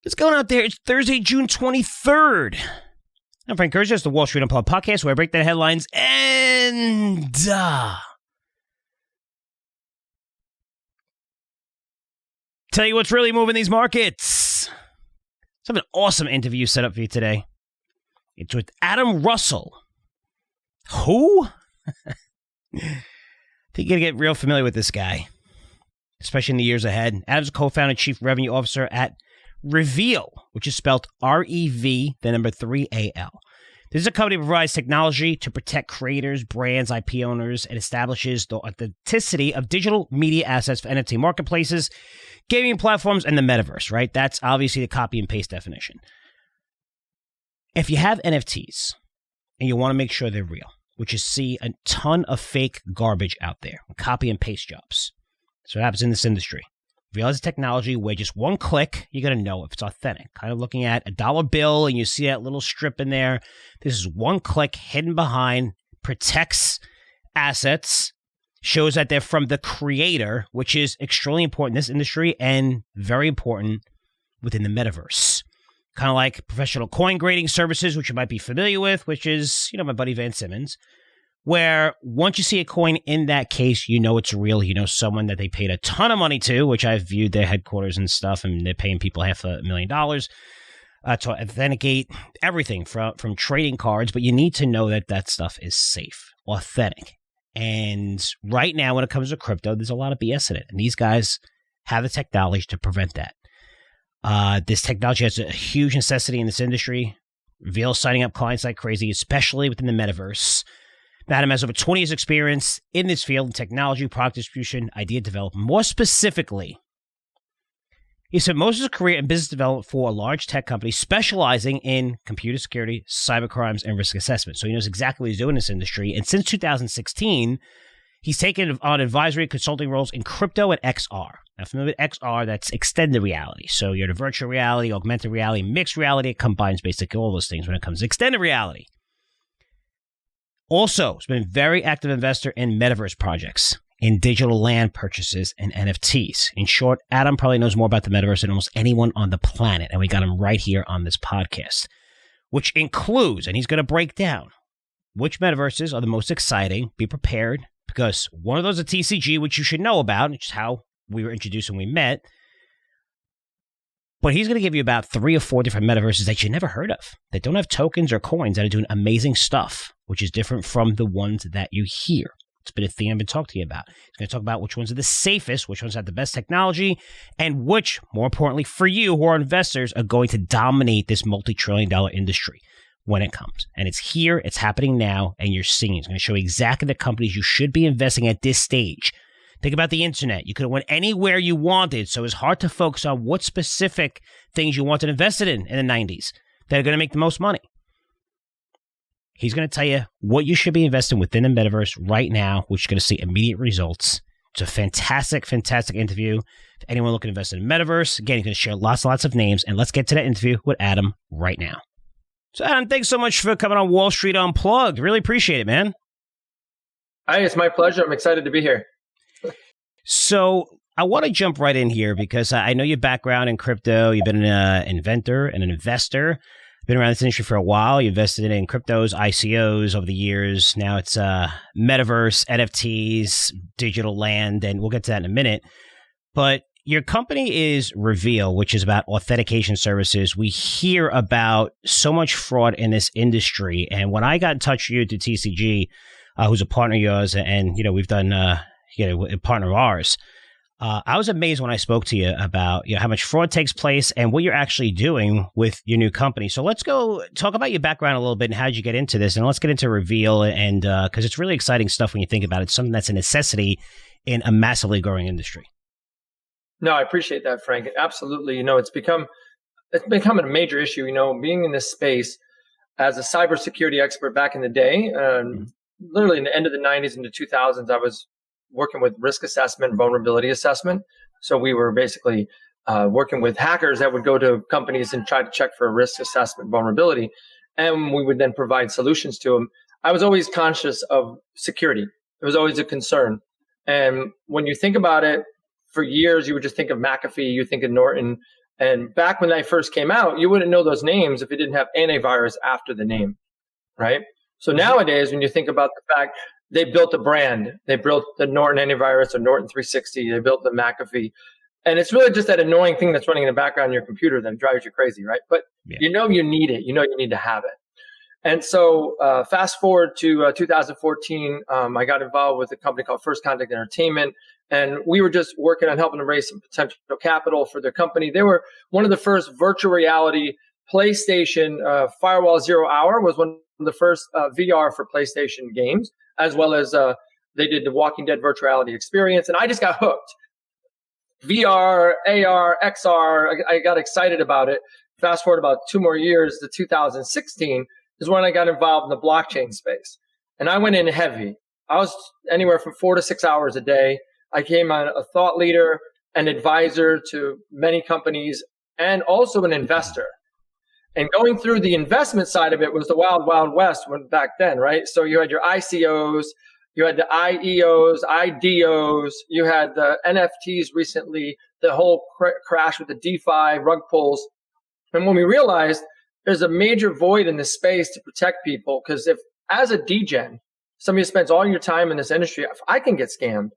What's going out there? It's Thursday, June 23rd. I'm Frank Curzio. It's the Wall Street Unplugged podcast where I break down headlines and tell you what's really moving these markets. So I have an awesome interview set up for you today. It's with Adam Russell. Who? I think you're going to get real familiar with this guy, especially in the years ahead. Adam's co-founder and chief revenue officer at Reveal, which is spelled R-E-V, the number 3-A-L. This is a company that provides technology to protect creators, brands, IP owners, and establishes the authenticity of digital media assets for NFT marketplaces, gaming platforms, and the metaverse, right? That's obviously the copy and paste definition. If you have NFTs and you want to make sure they're real, which is see a ton of fake garbage out there, copy and paste jobs. That's what happens in this industry. Realize technology where just one click, you're going to know if it's authentic. Kind of looking at a dollar bill and you see that little strip in there. This is one click hidden behind, protects assets, shows that they're from the creator, which is extremely important in this industry and very important within the metaverse. Kind of like professional coin grading services, which you might be familiar with, which is, my buddy Van Simmons, where once you see a coin in that case, you know it's real. You know someone that they paid a ton of money to, which I've viewed their headquarters and stuff, and they're paying people $500,000 to authenticate everything from trading cards. But you need to know that that stuff is safe, authentic. And right now, when it comes to crypto, there's a lot of BS in it. And these guys have the technology to prevent that. This technology has a huge necessity in this industry. Reveal signing up clients like crazy, especially within the metaverse. Adam has over 20 years experience in this field in technology, product distribution, idea development. More specifically, he spent most of his career in business development for a large tech company specializing in computer security, cybercrimes, and risk assessment. So he knows exactly what he's doing in this industry. And since 2016, he's taken on advisory consulting roles in crypto and XR. Now, familiar with XR, that's extended reality. So you're the virtual reality, augmented reality, mixed reality. It combines basically all those things when it comes to extended reality. Also, he's been a very active investor in metaverse projects, in digital land purchases, and NFTs. In short, Adam probably knows more about the metaverse than almost anyone on the planet, and we got him right here on this podcast, which includes, and he's going to break down, which metaverses are the most exciting. Be prepared, because one of those is TCG, which you should know about, which is how we were introduced when we met. But he's going to give you about 3 or 4 different metaverses that you never heard of, that don't have tokens or coins, that are doing amazing stuff, which is different from the ones that you hear. It's been a theme I've been talking to you about. He's going to talk about which ones are the safest, which ones have the best technology, and which, more importantly for you who are investors, are going to dominate this multi-trillion-dollar industry when it comes. And it's here, it's happening now, and you're seeing it. It's going to show you exactly the companies you should be investing at this stage. Think about the internet. You could have went anywhere you wanted, so it's hard to focus on what specific things you wanted invested in the 90s that are going to make the most money. He's going to tell you what you should be investing within the metaverse right now, which is going to see immediate results. It's a fantastic, fantastic interview. If anyone looking to invest in the metaverse, again, he's going to share lots and lots of names, and let's get to that interview with Adam right now. So, Adam, thanks so much for coming on Wall Street Unplugged. Really appreciate it, man. Hi, it's my pleasure. I'm excited to be here. So I want to jump right in here because I know your background in crypto. You've been an inventor and an investor. Been around this industry for a while. You invested in cryptos, ICOs over the years. Now it's metaverse, NFTs, digital land, and we'll get to that in a minute. But your company is Reveal, which is about authentication services. We hear about so much fraud in this industry. And when I got in touch with you to TCG, who's a partner of yours, and we've done a partner of ours. I was amazed when I spoke to you about how much fraud takes place and what you're actually doing with your new company. So let's go talk about your background a little bit and how did you get into this, and let's get into Reveal, and because it's really exciting stuff when you think about it. It's something that's a necessity in a massively growing industry. No, I appreciate that, Frank. Absolutely. It's become a major issue. Being in this space as a cybersecurity expert back in the day, literally in the end of the 90s into 2000s, I was working with risk assessment, vulnerability assessment. So we were basically working with hackers that would go to companies and try to check for a risk assessment vulnerability. And we would then provide solutions to them. I was always conscious of security. It was always a concern. And when you think about it, for years, you would just think of McAfee, you think of Norton, And back when they first came out, you wouldn't know those names if it didn't have antivirus after the name, right? So nowadays, when you think about the fact they built a brand, they built the Norton antivirus or Norton 360, they built the McAfee. And it's really just that annoying thing that's running in the background on your computer that drives you crazy, right? But you know you need it. You know you need to have it. And so fast forward to 2014, I got involved with a company called First Contact Entertainment. And we were just working on helping to raise some potential capital for their company. They were one of the first virtual reality PlayStation. Firewall 0 Hour was one of the first VR for PlayStation games, as well as they did the Walking Dead virtual reality experience. And I just got hooked. VR, AR, XR, I got excited about it. Fast forward about 2 more years to 2016 is when I got involved in the blockchain space. And I went in heavy. I was anywhere from 4 to 6 hours a day. I became a thought leader, an advisor to many companies, and also an investor. And going through the investment side of it was the wild, wild west back then, right? So you had your ICOs, you had the IEOs, IDOs, you had the NFTs recently, the whole crash with the DeFi, rug pulls. And when we realized there's a major void in this space to protect people, because if as a degen, somebody who spends all your time in this industry, if I can get scammed,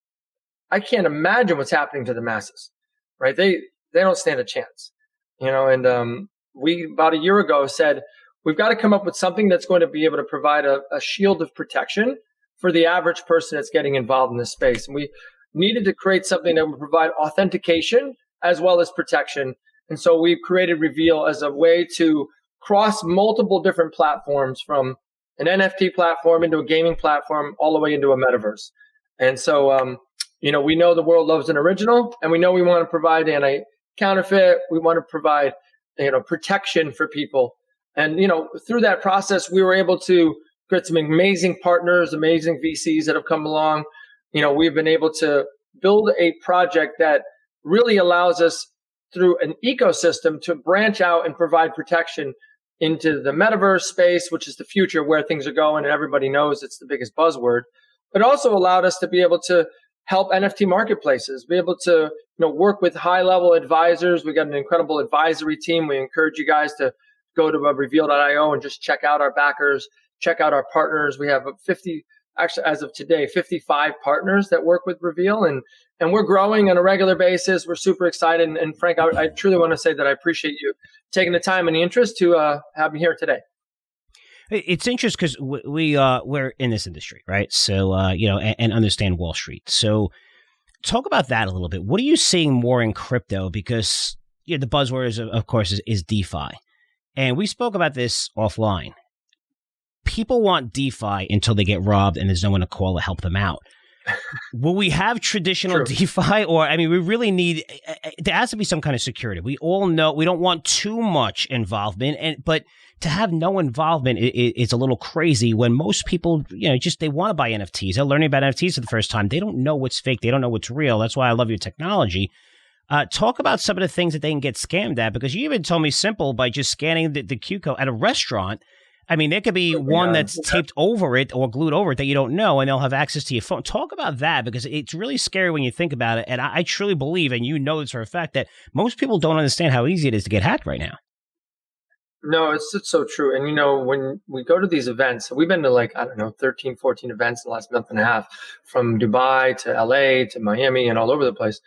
I can't imagine what's happening to the masses, right? They don't stand a chance, and we about a year ago said, we've got to come up with something that's going to be able to provide a shield of protection for the average person that's getting involved in this space. And we needed to create something that would provide authentication as well as protection. And so we created Reveal as a way to cross multiple different platforms, from an NFT platform into a gaming platform, all the way into a metaverse. And so, we know the world loves an original, and we know we want to provide anti-counterfeit. We want to provide, protection for people. And, through that process, we were able to get some amazing partners, amazing VCs that have come along. We've been able to build a project that really allows us through an ecosystem to branch out and provide protection into the metaverse space, which is the future where things are going, and everybody knows it's the biggest buzzword, but also allowed us to be able to help NFT marketplaces, be able to work with high-level advisors. We got an incredible advisory team. We encourage you guys to go to reveal.io and just check out our backers, check out our partners. We have 50, actually as of today, 55 partners that work with Reveal, and we're growing on a regular basis. We're super excited. And Frank, I truly want to say that I appreciate you taking the time and the interest to have me here today. It's interesting because we're in this industry, right? So, and understand Wall Street. So talk about that a little bit. What are you seeing more in crypto? Because the buzzword is, of course, is DeFi. And we spoke about this offline. People want DeFi until they get robbed and there's no one to call to help them out. Will we have traditional DeFi? Or, we really need, there has to be some kind of security. We all know we don't want too much involvement, but to have no involvement is a little crazy when most people, they want to buy NFTs. They're learning about NFTs for the first time. They don't know what's fake. They don't know what's real. That's why I love your technology. Talk about some of the things that they can get scammed at, because you even told me simple by just scanning the Q code at a restaurant. There could be one that's taped over it or glued over it that you don't know, and they'll have access to your phone. Talk about that, because it's really scary when you think about it. And I truly believe, and this for a fact, that most people don't understand how easy it is to get hacked right now. No, it's so true. And, when we go to these events, we've been to 13, 14 events in the last month and a half, from Dubai to LA to Miami and all over the place.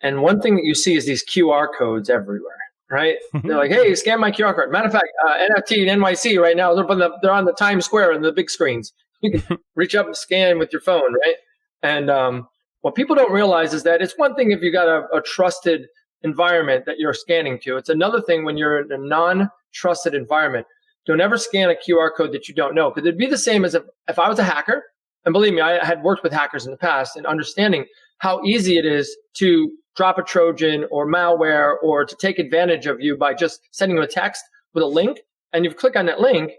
And one thing that you see is these QR codes everywhere. Right? They're like, hey, scan my QR code. Matter of fact, NFT and NYC right now, they're on the Times Square and the big screens. You can reach up and scan with your phone, right? And what people don't realize is that it's one thing if you got a trusted environment that you're scanning to. It's another thing when you're in a non-trusted environment. Don't ever scan a QR code that you don't know, because it'd be the same as if I was a hacker. And believe me, I had worked with hackers in the past, and understanding how easy it is to drop a Trojan or malware, or to take advantage of you by just sending you a text with a link. And you click on that link,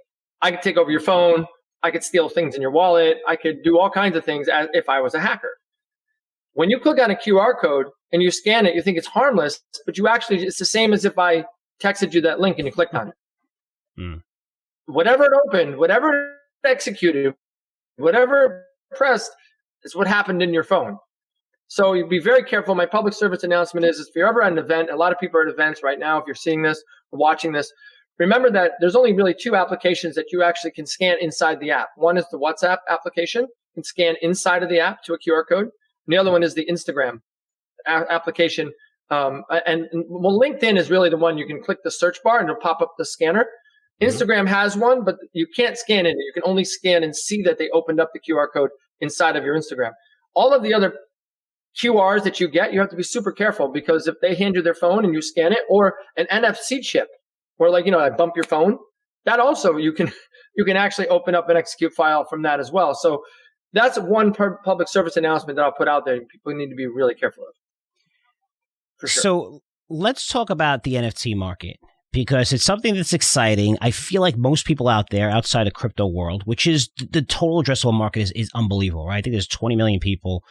I could take over your phone. I could steal things in your wallet. I could do all kinds of things as if I was a hacker. When you click on a QR code and you scan it, you think it's harmless, but it's the same as if I texted you that link and you clicked on it. Whatever it opened, whatever it executed, whatever it pressed is what happened in your phone. So you'd be very careful. My public service announcement is if you're ever at an event, a lot of people are at events right now. If you're seeing this or watching this, remember that there's only really two applications that you actually can scan inside the app. One is the WhatsApp application. You can scan inside of the app to a QR code. And the other one is the Instagram application. LinkedIn is really the one you can click the search bar and it'll pop up the scanner. Instagram has one, but you can't scan in it. You can only scan and see that they opened up the QR code inside of your Instagram. All of the other QRs that you get, you have to be super careful because if they hand you their phone and you scan it, or an NFC chip, where I bump your phone, that also you can actually open up an execute file from that as well. So that's one public service announcement that I'll put out there. People need to be really careful of. For sure. So let's talk about the NFT market, because it's something that's exciting. I feel like most people out there outside of crypto world, which is the total addressable market is unbelievable, right? I think there's 20 million people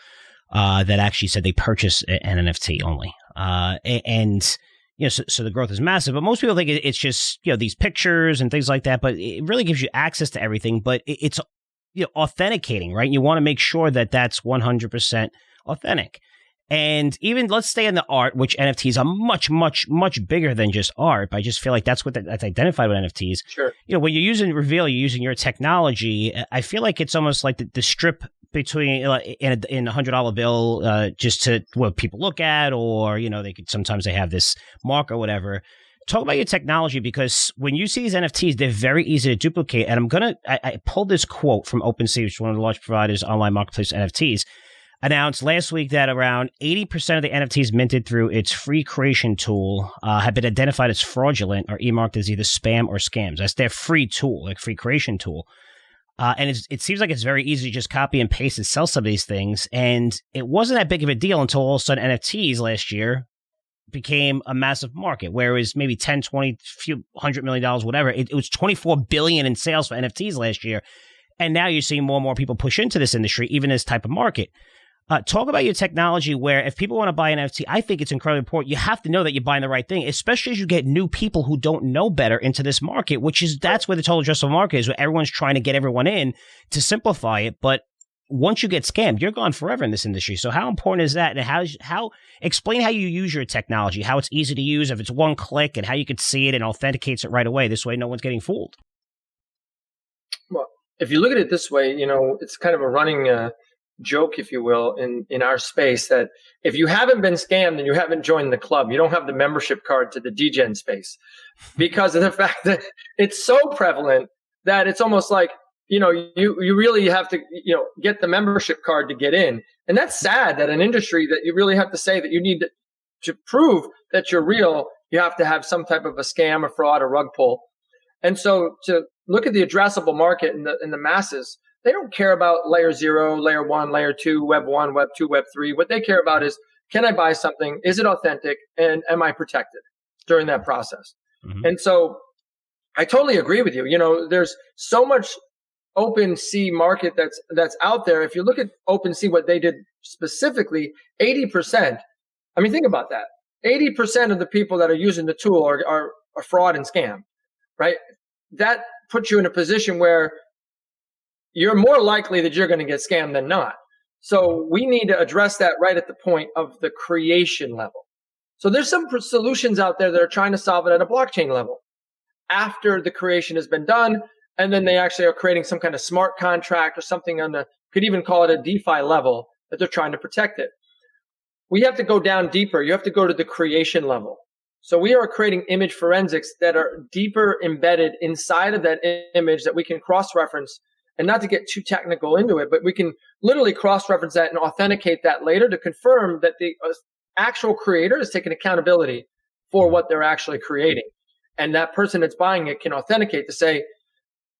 that actually said they purchase an NFT only. So the growth is massive, but most people think it's just, these pictures and things like that, but it really gives you access to everything, but it's, authenticating, right? You want to make sure that that's 100% authentic. And even let's stay in the art, which NFTs are much, much, much bigger than just art. But I just feel like that's that's identified with NFTs. Sure. When you're using Reveal, you're using your technology. I feel like it's almost like the strip between in a $100 bill, just to what people look at, or sometimes they have this mark or whatever. Talk about your technology, because when you see these NFTs, they're very easy to duplicate. And I pulled this quote from OpenSea, which is one of the large providers, online marketplace NFTs. Announced last week that around 80% of the NFTs minted through its free creation tool have been identified as fraudulent or e-marked as either spam or scams. That's their free tool, like free creation tool. And it seems like it's very easy to just copy and paste and sell some of these things. And it wasn't that big of a deal until all of a sudden NFTs last year became a massive market, where it was maybe 10, 20, few $100 million, whatever. It was 24 billion in sales for NFTs last year. And now you're seeing more and more people push into this industry, even this type of market. Talk about your technology, where if people want to buy an NFT, I think it's incredibly important. You have to know that you're buying the right thing, especially as you get new people who don't know better into this market, that's where the total addressable market is, where everyone's trying to get everyone in to simplify it. But once you get scammed, you're gone forever in this industry. So how important is that? And explain how you use your technology, how it's easy to use, if it's one click, and how you could see it and authenticates it right away. This way, no one's getting fooled. Well, if you look at it this way, it's kind of a running joke, if you will, in our space, that if you haven't been scammed and you haven't joined the club, you don't have the membership card to the DGen space, because of the fact that it's so prevalent that it's almost like, you really have to, get the membership card to get in. And that's sad that an industry that you really have to say that you need to prove that you're real, you have to have some type of a scam, a fraud, a rug pull. And so to look at the addressable market in the masses, they don't care about layer 0, layer 1, layer 2, web 1, web 2, web 3. What they care about is, can I buy something? Is it authentic? And am I protected during that process? Mm-hmm. And so I totally agree with you. There's so much OpenSea market that's out there. If you look at OpenSea, what they did specifically, 80%. I mean, think about that. 80% of the people that are using the tool are fraud and scam, right? That puts you in a position where you're more likely that you're going to get scammed than not. So we need to address that right at the point of the creation level. So there's some solutions out there that are trying to solve it at a blockchain level after the creation has been done. And then they actually are creating some kind of smart contract or something could even call it a DeFi level, that they're trying to protect it. We have to go down deeper. You have to go to the creation level. So we are creating image forensics that are deeper embedded inside of that image that we can cross-reference. And not to get too technical into it, but we can literally cross-reference that and authenticate that later to confirm that the actual creator is taking accountability for what they're actually creating. And that person that's buying it can authenticate to say,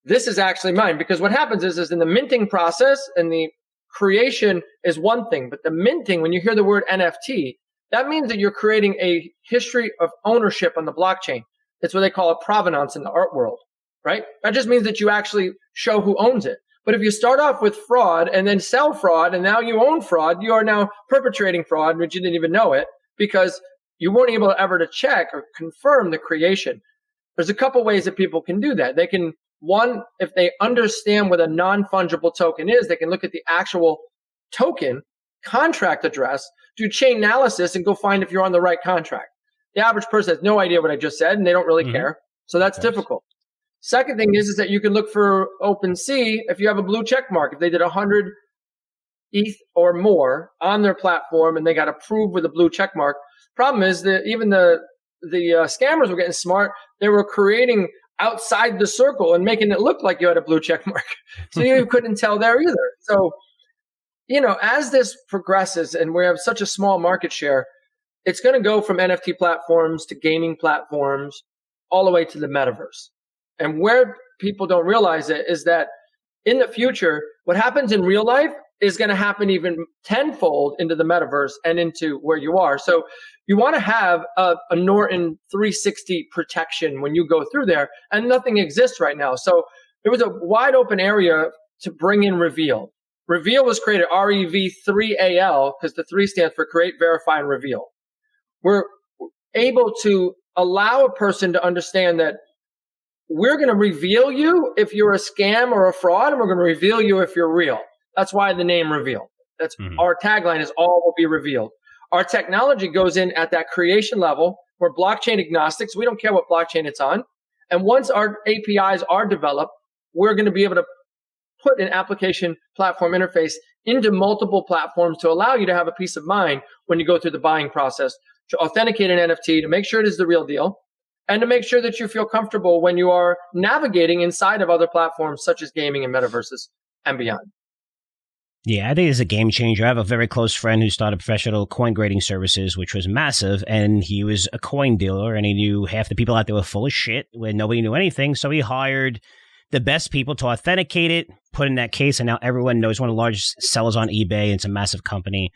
this is actually mine. Because what happens is in the minting process, and the creation is one thing, but the minting, when you hear the word NFT, that means that you're creating a history of ownership on the blockchain. It's what they call a provenance in the art world. Right? That just means that you actually show who owns it. But if you start off with fraud and then sell fraud, and now you own fraud, you are now perpetrating fraud, but you didn't even know it, because you weren't able ever to check or confirm the creation. There's a couple ways that people can do that. They can, one, if they understand what a non-fungible token is, they can look at the actual token contract address, do chain analysis, and go find if you're on the right contract. The average person has no idea what I just said, and they don't really care. So that's difficult. Second thing is that you can look for OpenSea if you have a blue check mark. If they did 100 ETH or more on their platform and they got approved with a blue check mark. Problem is that even the scammers were getting smart. They were creating outside the circle and making it look like you had a blue check mark. So you couldn't tell there either. So, as this progresses and we have such a small market share, it's going to go from NFT platforms to gaming platforms all the way to the metaverse. And where people don't realize it is that in the future, what happens in real life is going to happen even tenfold into the metaverse and into where you are. So you want to have a Norton 360 protection when you go through there, and nothing exists right now. So there was a wide open area to bring in Reveal. Reveal was created REV3AL because the 3 stands for create, verify, and reveal. We're able to allow a person to understand that we're going to reveal you if you're a scam or a fraud, and we're going to reveal you if you're real. That's why the name Reveal. That's our tagline is all will be revealed. Our technology goes in at that creation level. We're blockchain agnostic, so we don't care what blockchain it's on. And once our APIs are developed, we're going to be able to put an application platform interface into multiple platforms to allow you to have a peace of mind when you go through the buying process, to authenticate an NFT, to make sure it is the real deal, and to make sure that you feel comfortable when you are navigating inside of other platforms such as gaming and metaverses and beyond. Yeah, I think it's a game changer. I have a very close friend who started professional coin grading services, which was massive, and he was a coin dealer, and he knew half the people out there were full of shit when nobody knew anything, so he hired the best people to authenticate it, put in that case, and now everyone knows one of the largest sellers on eBay. It's a massive company,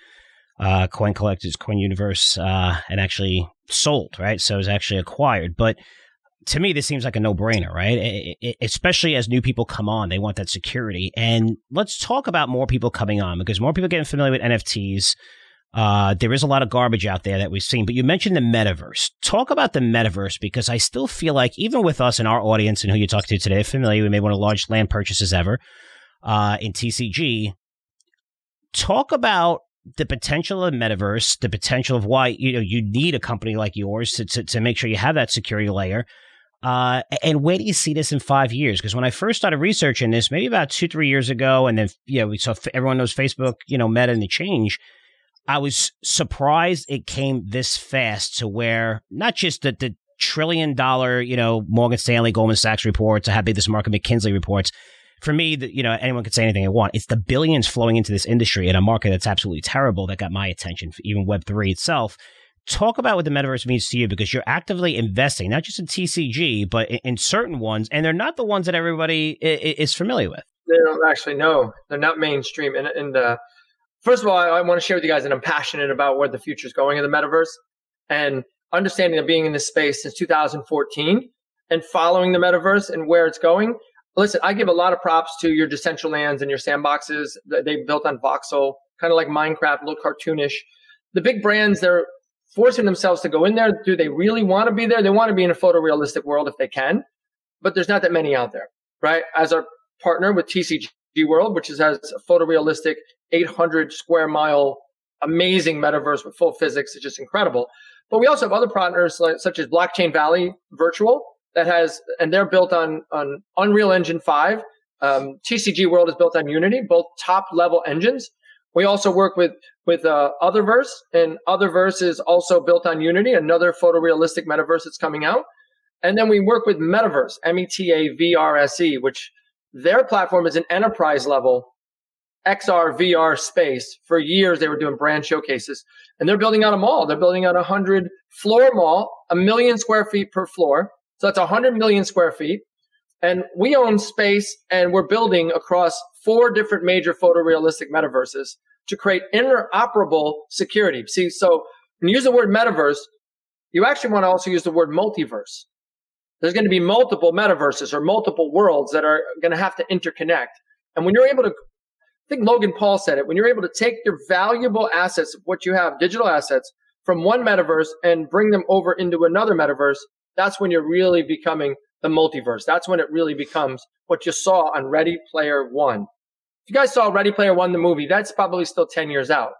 Coin Collectors, Coin Universe, and actually sold, right? So it was actually acquired. But to me, this seems like a no-brainer, right? Especially as new people come on, they want that security. And let's talk about more people coming on, because more people getting familiar with NFTs. There is a lot of garbage out there that we've seen, but you mentioned the metaverse. Talk about the metaverse, because I still feel like even with us and our audience and who you talk to today, familiar, we made one of the largest land purchases ever in TCG. Talk about the potential of metaverse, the potential of why you need a company like yours to make sure you have that security layer. And where do you see this in 5 years? Because when I first started researching this, maybe about 2-3 years ago, and then we saw everyone knows Facebook, Meta and the change. I was surprised it came this fast to where not just the $1 trillion, Morgan Stanley, Goldman Sachs reports, how big this market, McKinsey reports. For me, anyone could say anything they want. It's the billions flowing into this industry in a market that's absolutely terrible that got my attention, even Web3 itself. Talk about what the metaverse means to you, because you're actively investing, not just in TCG, but in certain ones, and they're not the ones that everybody is familiar with. They don't actually know. They're not mainstream. And first of all, I want to share with you guys that I'm passionate about where the future is going in the metaverse, and understanding of being in this space since 2014 and following the metaverse and where it's going. Listen, I give a lot of props to your Decentralands and your sandboxes that they built on voxel, kind of like Minecraft, a little cartoonish. The big brands, they're forcing themselves to go in there. Do they really want to be there? They want to be in a photorealistic world if they can, but there's not that many out there, right? As our partner with TCG World, which has a photorealistic 800 square mile, amazing metaverse with full physics. It's just incredible. But we also have other partners such as Blockchain Valley Virtual and they're built on Unreal Engine 5. TCG World is built on Unity, both top level engines. We also work with Otherverse, and Otherverse is also built on Unity, another photorealistic metaverse that's coming out. And then we work with Metaverse, METAVRSE, which their platform is an enterprise level XR, VR space. For years, they were doing brand showcases, and they're building out a mall. They're building out a 100 floor mall, 1 million square feet per floor. So that's 100 million square feet. And we own space, and we're building across 4 different major photorealistic metaverses to create interoperable security. See, so when you use the word metaverse, you actually want to also use the word multiverse. There's going to be multiple metaverses or multiple worlds that are going to have to interconnect. And when you're able to, I think Logan Paul said it, when you're able to take your valuable assets, what you have, digital assets, from one metaverse and bring them over into another metaverse, that's when you're really becoming the multiverse. That's when it really becomes what you saw on Ready Player One. If you guys saw Ready Player One, the movie, that's probably still 10 years out.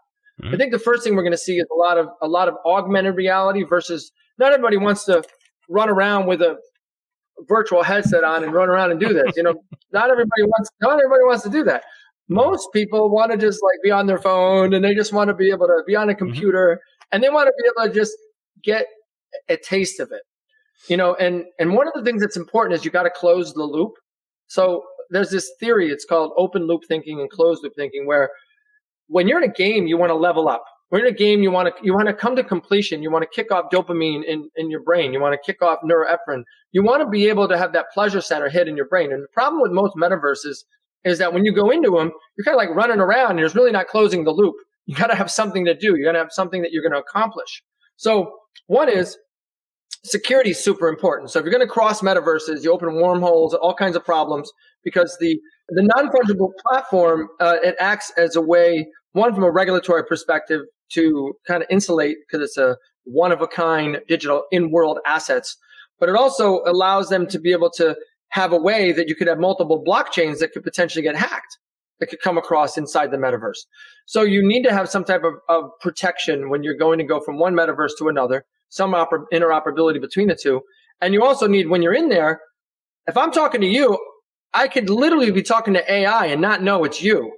I think the first thing we're going to see is a lot of augmented reality versus not everybody wants to run around with a virtual headset on and run around and do this. Not everybody wants to do that. Most people want to just like be on their phone, and they just want to be able to be on a computer, and they want to be able to just get a taste of it. And one of the things that's important is you got to close the loop. So there's this theory, it's called open loop thinking and closed loop thinking, where when you're in a game, you want to level up. When you're in a game, you want to come to completion. You want to kick off dopamine in your brain. You want to kick off neuroepinephrine. You want to be able to have that pleasure center hit in your brain. And the problem with most metaverses is that when you go into them, you're kind of like running around and there's really not closing the loop. You got to have something to do. You got to have something that you're going to accomplish. So one is security is super important. So if you're going to cross metaverses, you open wormholes, all kinds of problems, because the non-fungible platform, it acts as a way, one, from a regulatory perspective, to kind of insulate, because it's a one-of-a-kind digital in-world assets. But it also allows them to be able to have a way that you could have multiple blockchains that could potentially get hacked, that could come across inside the metaverse. So you need to have some type of protection when you're going to go from one metaverse to another, some interoperability between the two. And you also need, when you're in there, if I'm talking to you, I could literally be talking to AI and not know it's you.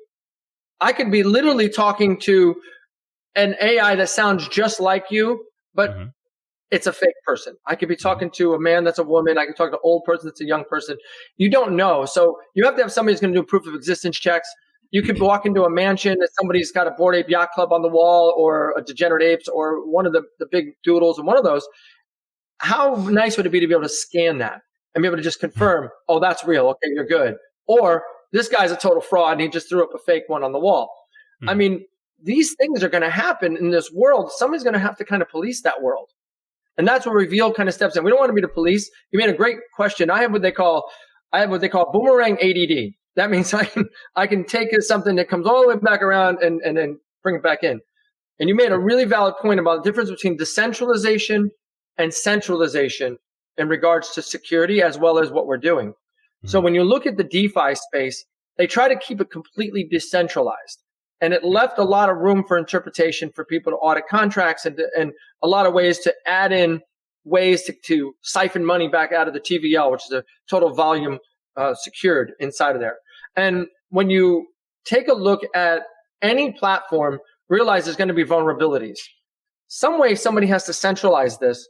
I could be literally talking to an AI that sounds just like you, but it's a fake person. I could be talking to a man that's a woman. I could talk to an old person that's a young person. You don't know. So you have to have somebody who's going to do proof of existence checks. You could walk into a mansion that somebody's got a Bored Ape Yacht Club on the wall, or a Degenerate Apes, or one of the big doodles, and one of those. How nice would it be to be able to scan that and be able to just confirm, oh, that's real. Okay, you're good. Or this guy's a total fraud and he just threw up a fake one on the wall. I mean, these things are going to happen in this world. Somebody's going to have to kind of police that world. And that's where Reveal kind of steps in. We don't want to be the police. You made a great question. I have what they call boomerang ADD. That means I can take something that comes all the way back around and then bring it back in. And you made a really valid point about the difference between decentralization and centralization in regards to security, as well as what we're doing. So when you look at the DeFi space, they try to keep it completely decentralized. And it left a lot of room for interpretation for people to audit contracts, and a lot of ways to add in ways to siphon money back out of the TVL, which is a total volume secured inside of there. And when you take a look at any platform, realize there's going to be vulnerabilities. Some way somebody has to centralize this.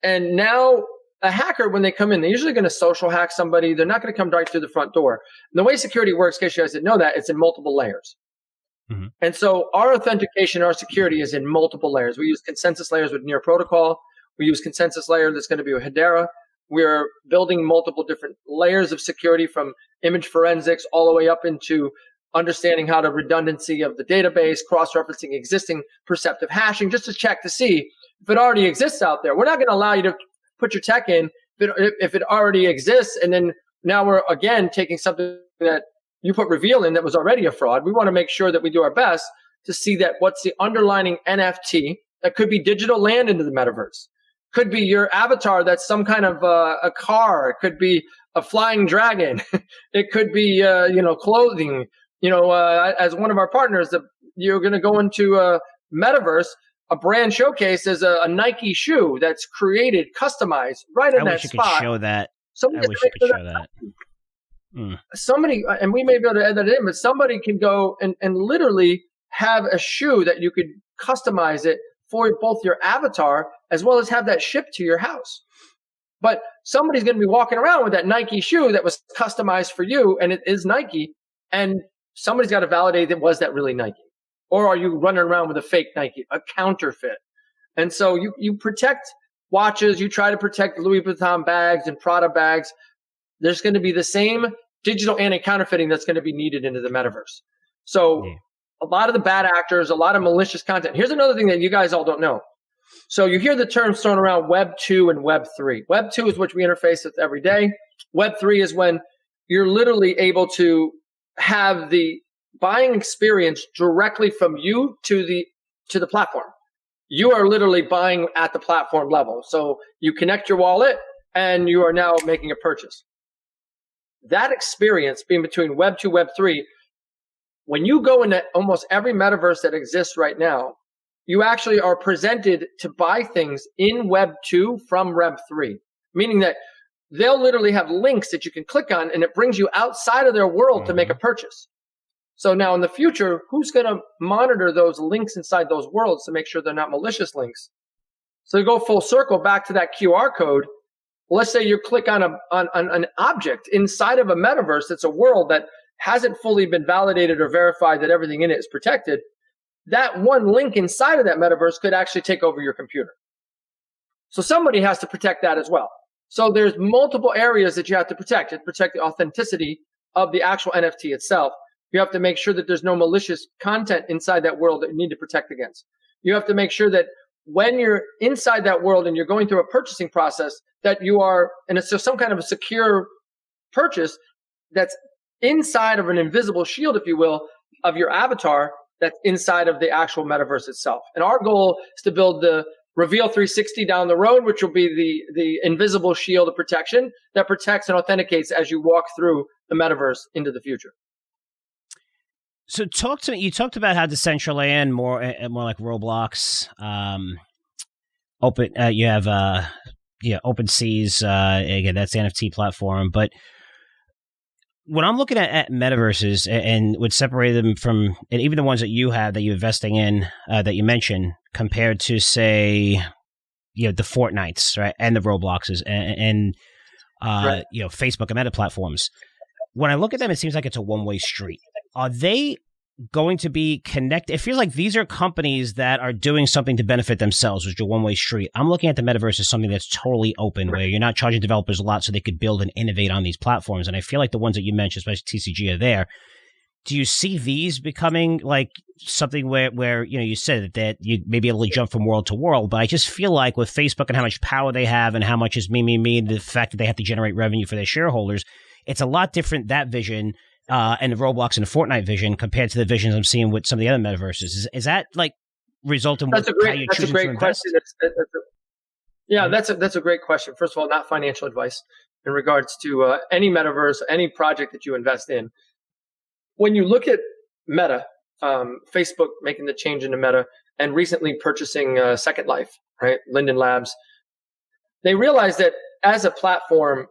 And now a hacker, when they come in, they're usually going to social hack somebody. They're not going to come right through the front door. And the way security works, in case you guys didn't know that, it's in multiple layers. And so our authentication, our security is in multiple layers. We use consensus layers with Near Protocol. We use consensus layer that's going to be with Hedera. We're building multiple different layers of security, from image forensics all the way up into understanding how the redundancy of the database, cross-referencing existing perceptive hashing, just to check to see if it already exists out there. We're not going to allow you to put your tech in if it already exists, and then now we're again taking something that you put Reveal in that was already a fraud. We want to make sure that we do our best to see that what's the underlying NFT that could be digital land into the metaverse. Could be your avatar that's some kind of a car. It could be a flying dragon. It could be clothing. As one of our partners, you're going to go into a metaverse. A brand showcase is a Nike shoe that's created, customized right in that spot. I wish you could show that. I wish you could show that. Somebody, and we may be able to edit it in, but somebody can go and literally have a shoe that you could customize it for both your avatar as well as have that shipped to your house. But somebody's going to be walking around with that Nike shoe that was customized for you, and it is Nike, and somebody's got to validate that was that really Nike. Or are you running around with a fake Nike, a counterfeit? And so you protect watches, you try to protect Louis Vuitton bags and Prada bags. There's going to be the same digital anti-counterfeiting that's going to be needed into the metaverse. So a lot of the bad actors, a lot of malicious content. Here's another thing that you guys all don't know. So you hear the terms thrown around Web 2 and Web 3. Web 2 is what we interface with every day. Web 3 is when you're literally able to have the buying experience directly from you to the platform. You are literally buying at the platform level. So you connect your wallet and you are now making a purchase. That experience being between Web 2, Web 3, When you go into almost every metaverse that exists right now, you actually are presented to buy things in Web 2 from Web 3, meaning that they'll literally have links that you can click on and it brings you outside of their world to make a purchase. So now in the future, who's going to monitor those links inside those worlds to make sure they're not malicious links? So to go full circle back to that QR code, let's say you click on an object inside of a metaverse that's a world that hasn't fully been validated or verified that everything in it is protected. That one link inside of that metaverse could actually take over your computer. So somebody has to protect that as well. So there's multiple areas that you have to protect. You have to protect the authenticity of the actual NFT itself. You have to make sure that there's no malicious content inside that world that you need to protect against. You have to make sure that when you're inside that world and you're going through a purchasing process, that you are, and it's just some kind of a secure purchase that's inside of an invisible shield, if you will, of your avatar that's inside of the actual metaverse itself. And our goal is to build the Reveal 360 down the road, which will be the invisible shield of protection that protects and authenticates as you walk through the metaverse into the future. So talk to me. You talked about how Decentraland, more like Roblox, open. You have OpenSea's. Again, that's the NFT platform. But when I'm looking at metaverses and would separate them from, and even the ones that you have that you're investing in, that you mentioned, compared to say, the Fortnites, right, and the Robloxes, and right. Facebook and Meta platforms. When I look at them, it seems like it's a one-way street. Are they going to be connected? It feels like these are companies that are doing something to benefit themselves, which is a one-way street. I'm looking at the metaverse as something that's totally open, where you're not charging developers a lot so they could build and innovate on these platforms. And I feel like the ones that you mentioned, especially TCG, are there. Do you see these becoming like something where you said that you may be able to jump from world to world, but I just feel like with Facebook and how much power they have and how much is me, the fact that they have to generate revenue for their shareholders, it's a lot different, that vision, and the Roblox and the Fortnite vision compared to the visions I'm seeing with some of the other metaverses. Is that like resulting with how you're choosing to invest? That's a great question. First of all, not financial advice in regards to any metaverse, any project that you invest in. When you look at Meta, Facebook making the change into Meta and recently purchasing Second Life, right, Linden Labs, they realized that as a platform,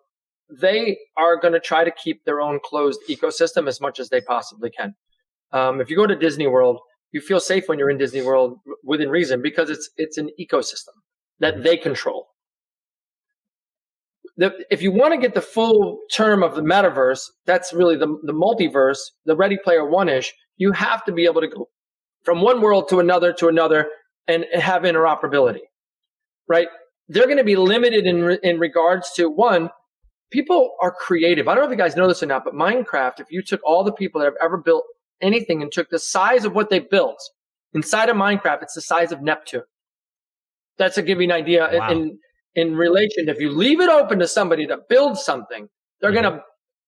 they are going to try to keep their own closed ecosystem as much as they possibly can. If you go to Disney World, you feel safe when you're in Disney World within reason because it's an ecosystem that they control. If you want to get the full term of the metaverse, that's really the multiverse, the Ready Player One-ish, you have to be able to go from one world to another and have interoperability, right? They're going to be limited in regards to, one, people are creative. I don't know if you guys know this or not, but Minecraft, if you took all the people that have ever built anything and took the size of what they built inside of Minecraft, it's the size of Neptune. That's to give you an idea. Wow. In relation, if you leave it open to somebody to build something, they're going to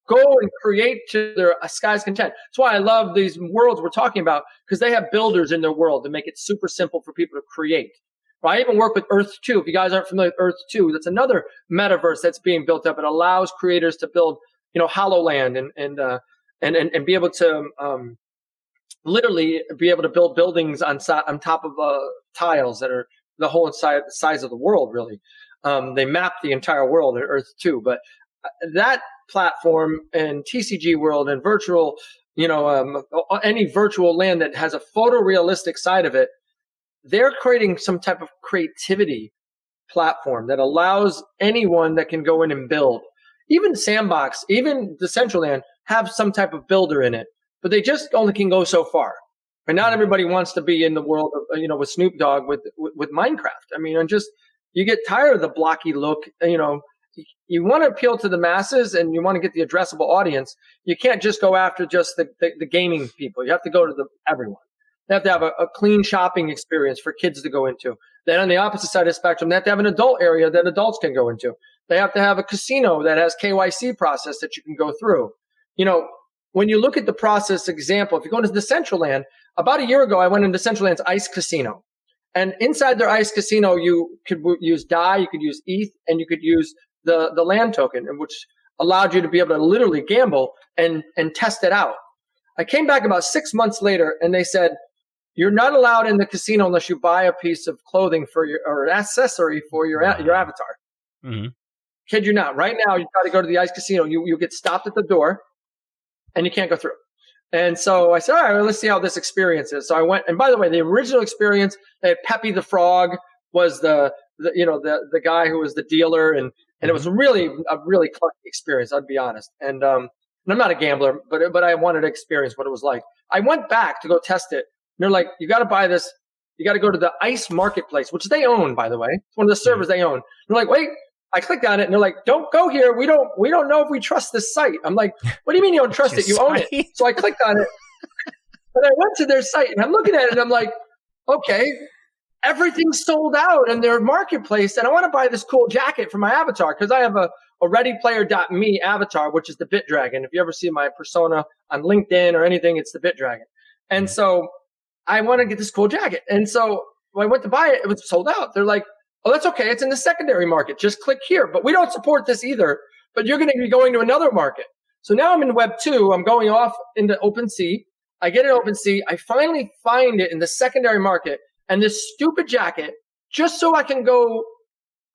go and create to their sky's content. That's why I love these worlds we're talking about, because they have builders in their world to make it super simple for people to create. I even work with Earth 2. If you guys aren't familiar with Earth 2, that's another metaverse that's being built up. It allows creators to build, HoloLand and be able to literally be able to build buildings on top of tiles that are the whole size of the world, really. They map the entire world in Earth 2. But that platform and TCG world and virtual, any virtual land that has a photorealistic side of it, they're creating some type of creativity platform that allows anyone that can go in and build. Even Sandbox, even Decentraland have some type of builder in it, but they just only can go so far. And not everybody wants to be in the world of, with Snoop Dogg with Minecraft. I mean, you get tired of the blocky look. You want to appeal to the masses and you want to get the addressable audience. You can't just go after just the gaming people. You have to go to everyone. They have to have a clean shopping experience for kids to go into. Then on the opposite side of the spectrum, they have to have an adult area that adults can go into. They have to have a casino that has KYC process that you can go through. When you look at the process example, if you go into Decentraland, about a year ago, I went into Decentraland's Ice Casino. And inside their Ice Casino, you could use DAI, you could use ETH, and you could use the land token, which allowed you to be able to literally gamble and test it out. I came back about 6 months later and they said, you're not allowed in the casino unless you buy a piece of clothing for your, or an accessory for your avatar. Mm-hmm. Kid you not. Right now, you got to go to the ice casino. You get stopped at the door and you can't go through. And so I said, all right, well, let's see how this experience is. So I went, and by the way, the original experience, they had Peppy the Frog was the guy who was the dealer, and it was really a really clunky experience, I'd be honest. And I'm not a gambler, but I wanted to experience what it was like. I went back to go test it. And they're like, you got to buy this. You got to go to the ICE marketplace, which they own, by the way. It's one of the servers they own. They're like, wait. I clicked on it and they're like, don't go here. We don't know if we trust this site. I'm like, what do you mean you don't trust it? You own it. So I clicked on it. But I went to their site and I'm looking at it and I'm like, okay, everything's sold out in their marketplace. And I want to buy this cool jacket for my avatar because I have a ReadyPlayer.me avatar, which is the BitDragon. If you ever see my persona on LinkedIn or anything, it's the BitDragon. And so I want to get this cool jacket. And so when I went to buy it, it was sold out. They're like, oh, that's okay. It's in the secondary market. Just click here. But we don't support this either. But you're going to be going to another market. So now I'm in Web 2. I'm going off into OpenSea. I get an OpenSea. I finally find it in the secondary market. And this stupid jacket, just so I can go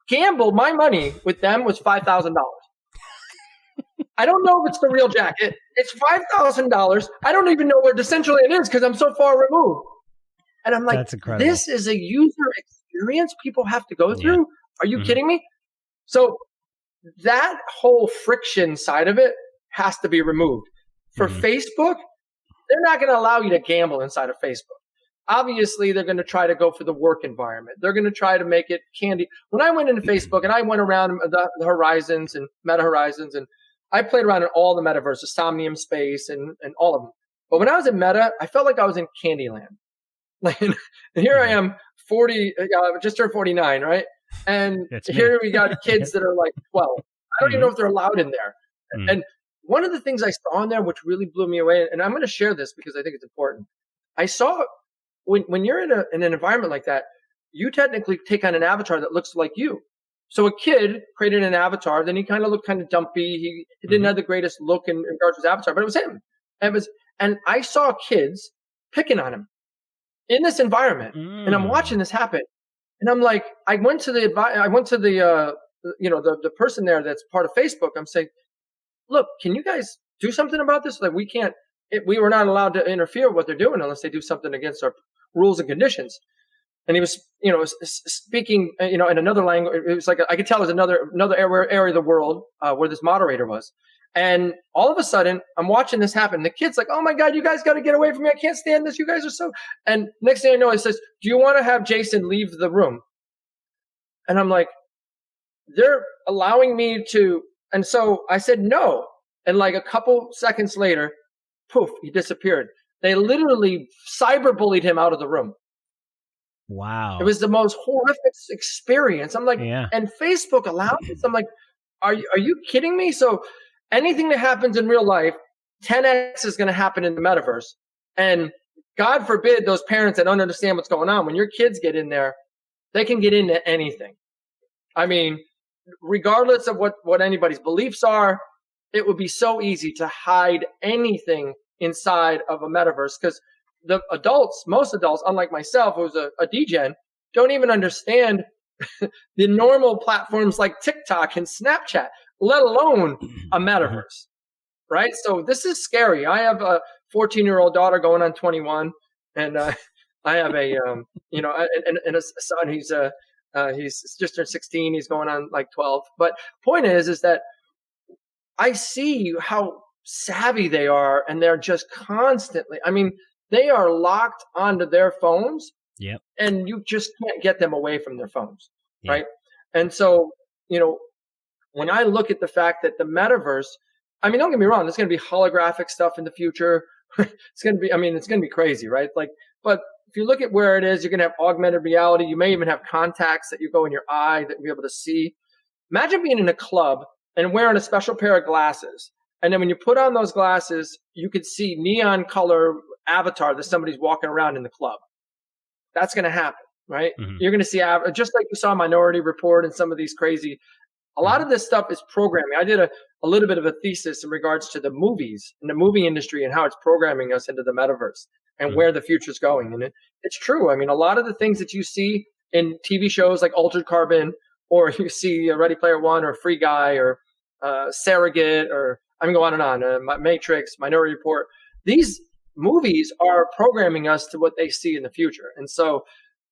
gamble my money with them, was $5,000. I don't know if it's the real jacket. It's $5,000. I don't even know where Decentraland is because I'm so far removed. And I'm like, this is a user experience people have to go through? Yeah. Are you kidding me? So that whole friction side of it has to be removed. For Facebook, they're not going to allow you to gamble inside of Facebook. Obviously, they're going to try to go for the work environment. They're going to try to make it candy. When I went into Facebook and I went around the Horizons and Meta Horizons, and I played around in all the metaverses, Somnium Space and all of them. But when I was in Meta, I felt like I was in Candyland. And here I am, 40, just turned 49, right? And here we got kids that are like 12. I don't even know if they're allowed in there. And one of the things I saw in there, which really blew me away, and I'm going to share this because I think it's important. I saw when you're in an environment like that, you technically take on an avatar that looks like you. So a kid created an avatar, then he kind of looked kind of dumpy. He didn't have the greatest look in regards to his avatar, but it was him. And I saw kids picking on him in this environment, and I'm watching this happen, and I'm like, I went to the person there that's part of Facebook. I'm saying, look, can you guys do something about this? Like, we were not allowed to interfere with what they're doing unless they do something against our rules and conditions. And he was, speaking, in another language. It was like I could tell it was another area of the world where this moderator was. And all of a sudden, I'm watching this happen. The kid's like, oh my God, you guys got to get away from me. I can't stand this. You guys are so... And next thing I know, it says, do you want to have Jason leave the room? And I'm like, they're allowing me to... And so I said no. And like a couple seconds later, poof, he disappeared. They literally cyberbullied him out of the room. Wow. It was the most horrific experience. I'm like, and Facebook allowed this? I'm like, are you kidding me? So anything that happens in real life, 10x is going to happen in the metaverse. And God forbid those parents that don't understand what's going on, when your kids get in there, they can get into anything. I mean, regardless of what anybody's beliefs are, it would be so easy to hide anything inside of a metaverse because the adults, most adults, unlike myself, who's a degen, don't even understand the normal platforms like TikTok and Snapchat, let alone a metaverse, right? So this is scary. I have a 14-year-old daughter going on 21, and I have a and a son. He's just turned 16. He's going on like 12. But point is that I see how savvy they are, and they're just constantly. I mean, they are locked onto their phones, and you just can't get them away from their phones, right? And so, when I look at the fact that the metaverse, I mean, don't get me wrong, there's going to be holographic stuff in the future. It's going to be crazy, right? But if you look at where it is, you're going to have augmented reality. You may even have contacts that you go in your eye that you'll be able to see. Imagine being in a club and wearing a special pair of glasses. And then when you put on those glasses, you could see neon color avatar that somebody's walking around in the club. That's going to happen, right? You're going to see, just like you saw Minority Report and some of these crazy A lot of this stuff is programming. I did a little bit of a thesis in regards to the movies and the movie industry and how it's programming us into the metaverse and where the future is going. And it's true. I mean, a lot of the things that you see in TV shows like Altered Carbon, or you see Ready Player One, or Free Guy, or Surrogate, or I can go on and on, Matrix, Minority Report. These movies are programming us to what they see in the future. And so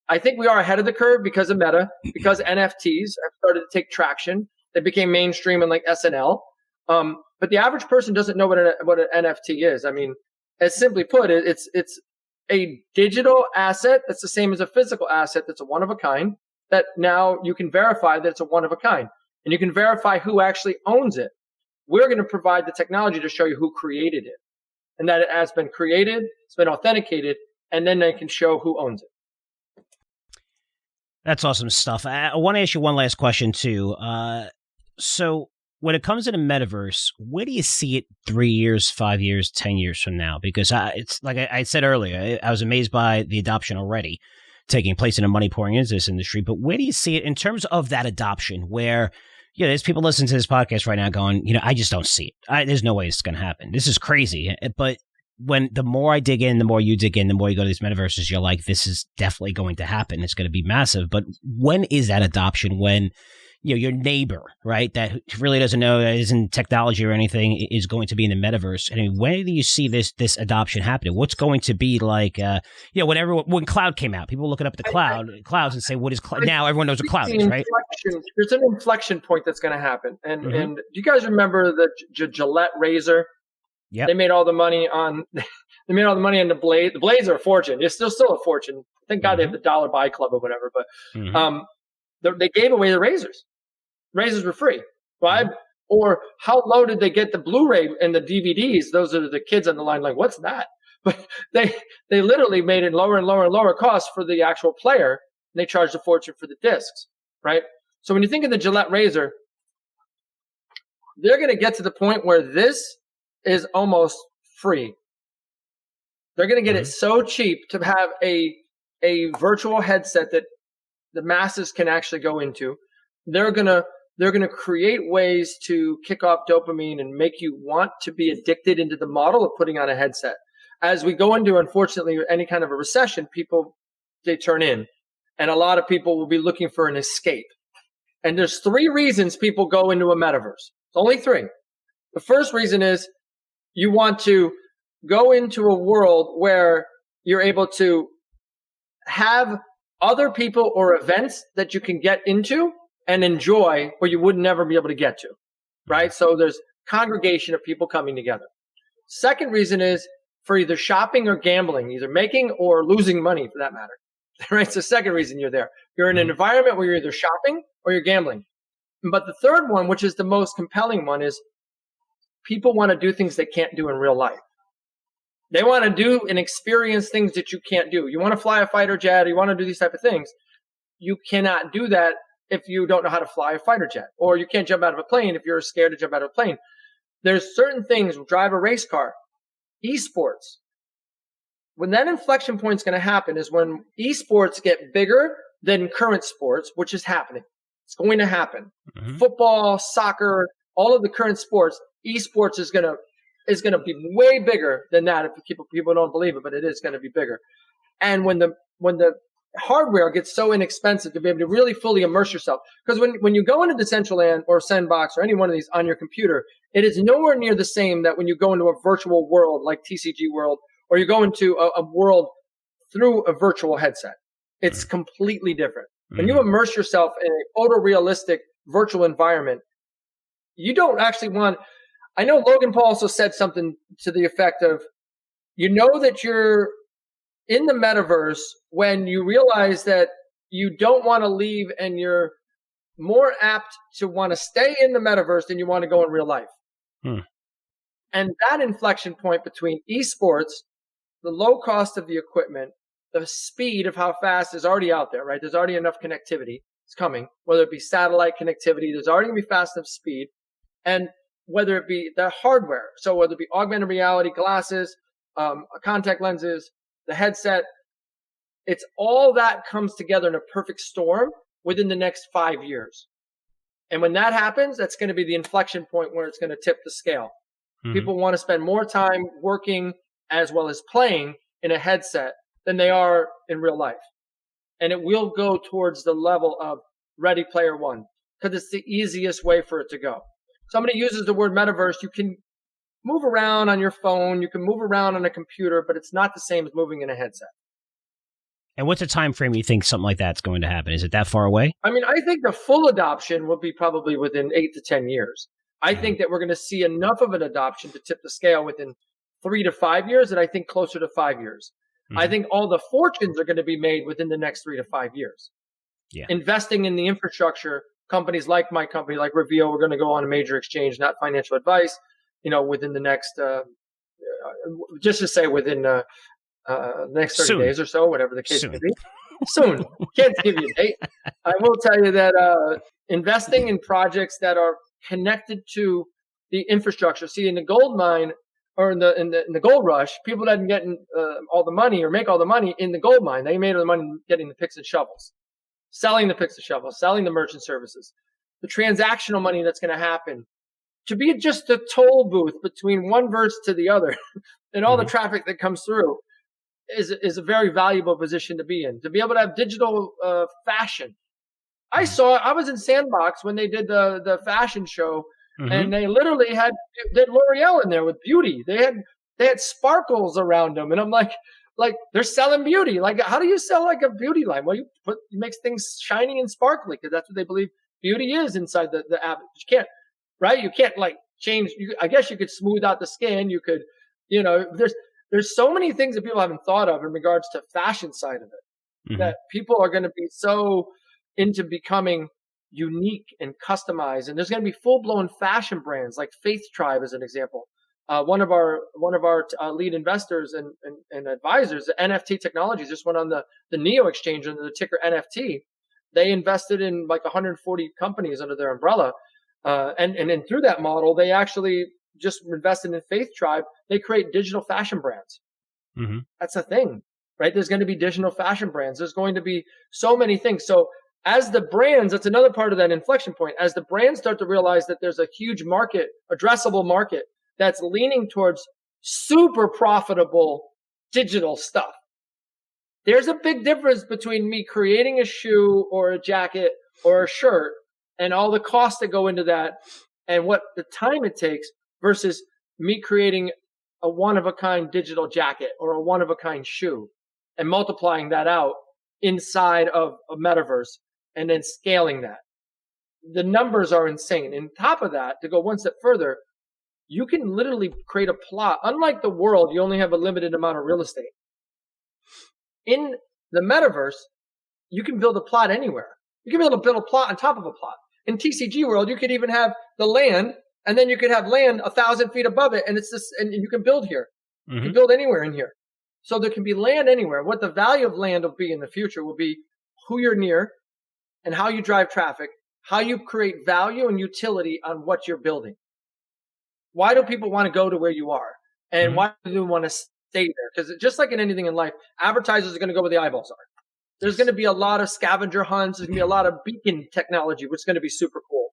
I think we are ahead of the curve because of Meta, because NFTs have started to take traction. They became mainstream in like SNL. But the average person doesn't know what an NFT is. I mean, as simply put, it's a digital asset that's the same as a physical asset that's a one of a kind, that now you can verify that it's a one of a kind. And you can verify who actually owns it. We're going to provide the technology to show you who created it, and that it has been created, it's been authenticated, and then they can show who owns it. That's awesome stuff. I want to ask you one last question too. So when it comes to the metaverse, where do you see it 3 years, 5 years, 10 years from now? Because it's like I said earlier, I was amazed by the adoption already taking place and the money pouring into this industry. But where do you see it in terms of that adoption where, there's people listening to this podcast right now going, I just don't see it. There's no way it's going to happen. This is crazy. But when the more I dig in, the more you dig in, the more you go to these metaverses, you're like, this is definitely going to happen. It's going to be massive. But when is that adoption? When your neighbor, right, that really doesn't know, that isn't technology or anything, is going to be in the metaverse? I mean, when do you see this adoption happening? What's going to be like, when cloud came out, people looking up at the clouds and say, what is cloud? Now everyone knows what cloud is, right? There's an inflection point that's going to happen. And do you guys remember the Gillette razor? Yeah. They made all the money on the blade. The blades are a fortune. It's still a fortune. Thank God they have the dollar buy club or whatever. But they gave away the razors. Razors were free. Right? Or how low did they get the Blu-ray and the DVDs? Those are the kids on the line like, what's that? But they literally made it lower and lower and lower cost for the actual player. And they charged a fortune for the discs, right? So when you think of the Gillette razor, they're going to get to the point where this is almost free. They're going to get it so cheap to have a virtual headset that the masses can actually go into. They're going to create ways to kick off dopamine and make you want to be addicted into the model of putting on a headset. As we go into, unfortunately, any kind of a recession, they turn in, and a lot of people will be looking for an escape. And there's 3 reasons people go into a metaverse. Only 3. The first reason is you want to go into a world where you're able to have other people or events that you can get into and enjoy where you would never be able to get to, right? So there's congregation of people coming together. Second reason is for either shopping or gambling, either making or losing money for that matter, right? It's the second reason you're there. You're in an environment where you're either shopping or you're gambling. But the third one, which is the most compelling one, is people want to do things they can't do in real life. They want to do and experience things that you can't do. You want to fly a fighter jet, or you want to do these type of things. You cannot do that if you don't know how to fly a fighter jet, or you can't jump out of a plane if you're scared to jump out of a plane. There's certain things, drive a race car, esports. When that inflection point is going to happen is when esports get bigger than current sports, which is happening. It's going to happen. Football, soccer, all of the current sports, esports is going to be way bigger than that. If people don't believe it, but it is going to be bigger. And when the hardware gets so inexpensive to be able to really fully immerse yourself, because when you go into Decentraland or Sandbox or any one of these on your computer, it is nowhere near the same that when you go into a virtual world like TCG World, or you go into a world through a virtual headset. It's completely different. When you immerse yourself in a photorealistic virtual environment, you don't actually want. I know Logan Paul also said something to the effect of, that you're in the metaverse when you realize that you don't want to leave, and you're more apt to want to stay in the metaverse than you want to go in real life. And that inflection point between esports, the low cost of the equipment, the speed of how fast is already out there, right? There's already enough connectivity. It's coming, whether it be satellite connectivity, there's already going to be fast enough speed. And whether it be the hardware, so whether it be augmented reality glasses, contact lenses, the headset, it's all that comes together in a perfect storm within the next 5 years. And when that happens, that's going to be the inflection point where it's going to tip the scale. People want to spend more time working as well as playing in a headset than they are in real life. And it will go towards the level of Ready Player One because it's the easiest way for it to go. Somebody uses the word metaverse, you can move around on your phone, you can move around on a computer, but it's not the same as moving in a headset. And what's the time frame you think something like that's going to happen? Is it that far away? I mean, I think the full adoption will be probably within 8 to 10 years. I think that we're going to see enough of an adoption to tip the scale within 3 to 5 years, and I think closer to 5 years. I think all the fortunes are going to be made within the next 3 to 5 years. Yeah. Investing in the infrastructure, companies like my company, like Reveal, we're going to go on a major exchange, not financial advice, within the next, just to say within the next 30 days or so, whatever the case may be. Soon. Can't give you a date. I will tell you that investing in projects that are connected to the infrastructure. See, in the gold mine, or in the gold rush, people didn't get all the money or make all the money in the gold mine. They made all the money getting the picks and shovels, selling the picks and shovels, selling the merchant services, the transactional money that's going to happen. To be just a toll booth between one verse to the other and all the traffic that comes through is a very valuable position to be in. To be able to have digital fashion. I was in Sandbox when they did the fashion show. And they literally had L'Oreal in there with beauty. They had sparkles around them, and I'm like they're selling beauty. Like, how do you sell like a beauty line? Well, you make things shiny and sparkly because that's what they believe beauty is inside the app. You can't, right? You can't like change. I guess you could smooth out the skin. You could, there's so many things that people haven't thought of in regards to fashion side of it that people are going to be so into becoming unique and customized, and there's going to be full-blown fashion brands like Faith Tribe as an example. One of our lead investors and advisors, NFT Technologies, just went on the NEO exchange under the ticker NFT. They invested in like 140 companies under their umbrella, and through that model, they actually just invested in Faith Tribe. They create digital fashion brands. That's a thing, right? There's going to be digital fashion brands. There's going to be so many things. So as the brands, that's another part of that inflection point. As the brands start to realize that there's a huge market, addressable market, that's leaning towards super profitable digital stuff. There's a big difference between me creating a shoe or a jacket or a shirt and all the costs that go into that and what the time it takes versus me creating a one-of-a-kind digital jacket or a one-of-a-kind shoe and multiplying that out inside of a metaverse and then scaling that. The numbers are insane. And on top of that, to go one step further, you can literally create a plot. Unlike the world, you only have a limited amount of real estate. In the metaverse, you can build a plot anywhere. You can be able to build a plot on top of a plot. In TCG world, you could even have the land, and then you could have land 1,000 feet above it, and and you can build here. You can build anywhere in here. So there can be land anywhere. What the value of land will be in the future will be who you're near and how you drive traffic, how you create value and utility on what you're building. Why do people want to go to where you are? And why do they want to stay there? Because just like in anything in life, advertisers are going to go where the eyeballs are. There's going to be a lot of scavenger hunts. There's going to be a lot of beacon technology, which is going to be super cool.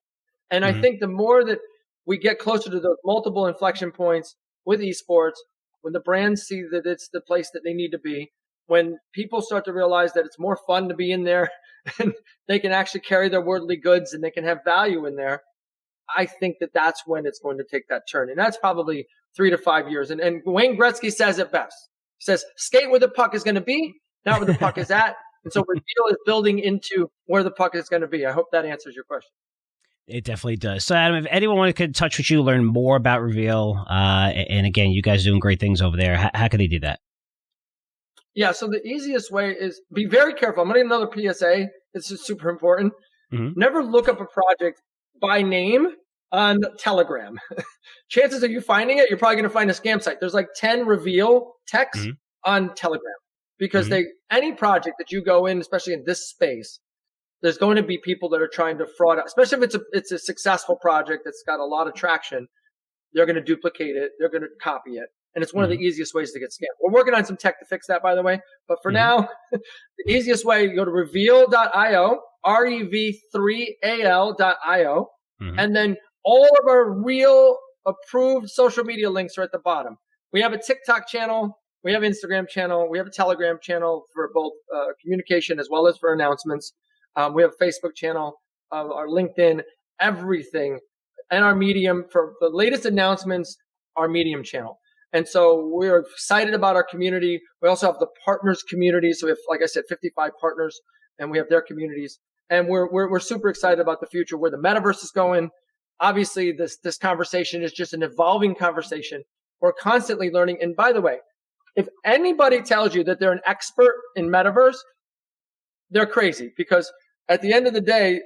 And I think the more that we get closer to those multiple inflection points with esports, when the brands see that it's the place that they need to be, when people start to realize that it's more fun to be in there and they can actually carry their worldly goods and they can have value in there, I think that that's when it's going to take that turn. And that's probably 3 to 5 years. And Wayne Gretzky says it best. He says, skate where the puck is going to be, not where the puck is at. And so Reveal is building into where the puck is going to be. I hope that answers your question. It definitely does. So, Adam, if anyone wanted to get in touch with you, learn more about Reveal, and again, you guys are doing great things over there, how can they do that? Yeah, so the easiest way is be very careful. I'm going to another PSA. This is super important. Never look up a project by name on Telegram. Chances of you finding it, you're probably going to find a scam site. There's like 10 Reveal techs on Telegram because any project that you go in, especially in this space, there's going to be people that are trying to fraud, especially if it's a successful project that's got a lot of traction. They're going to duplicate it. They're going to copy it. And it's one of the easiest ways to get scammed. We're working on some tech to fix that, by the way. But for now, the easiest way, you go to reveal.io. rev3al.io. And then all of our real approved social media links are at the bottom. We have a TikTok channel. We have an Instagram channel. We have a Telegram channel for both communication as well as for announcements. We have a Facebook channel, our LinkedIn, everything, and our Medium for the latest announcements, our Medium channel. And so we're excited about our community. We also have the partners community. So we have, like I said, 55 partners, and we have their communities. And we're super excited about the future, where the metaverse is going. Obviously, this conversation is just an evolving conversation. We're constantly learning. And by the way, if anybody tells you that they're an expert in metaverse, they're crazy, because at the end of the day,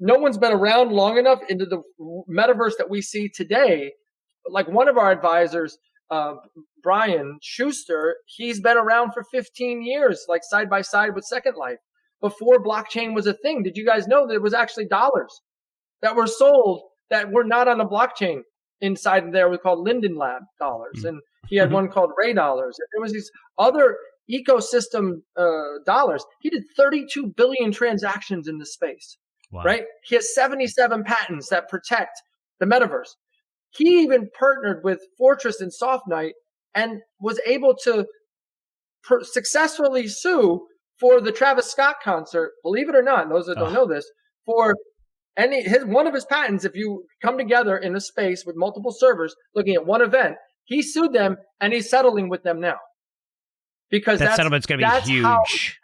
no one's been around long enough into the metaverse that we see today. Like one of our advisors, Brian Schuster, he's been around for 15 years, like side by side with Second Life. Before blockchain was a thing, did you guys know that it was actually dollars that were sold that were not on the blockchain? Inside of there was called Linden Lab dollars, and he had one called Ray dollars. There was these other ecosystem dollars. He did 32 billion transactions in this space, right? He has 77 patents that protect the metaverse. He even partnered with Fortress and Softnight and was able to successfully sue for the Travis Scott concert. Believe it or not, those that don't know this, for one of his patents, if you come together in a space with multiple servers looking at one event, he sued them and he's settling with them now. Because that settlement's going to be huge.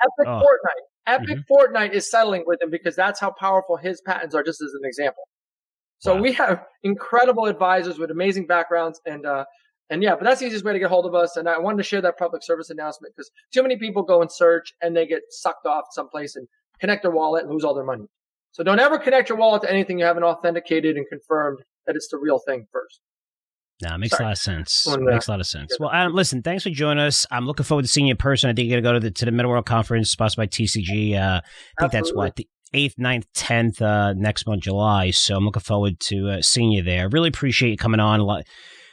Epic Fortnite is settling with him because that's how powerful his patents are, just as an example. So we have incredible advisors with amazing backgrounds, and yeah, but that's the easiest way to get hold of us. And I wanted to share that public service announcement because too many people go and search and they get sucked off someplace and connect their wallet and lose all their money. So don't ever connect your wallet to anything you haven't authenticated and confirmed that it's the real thing first. No, it makes a lot of sense. Makes a lot of sense. Well, Adam, listen, thanks for joining us. I'm looking forward to seeing you in person. I think you're going to go to the Meta World Conference sponsored by TCG. I think that's the 8th, 9th, 10th next month, July. So I'm looking forward to seeing you there. Really appreciate you coming on.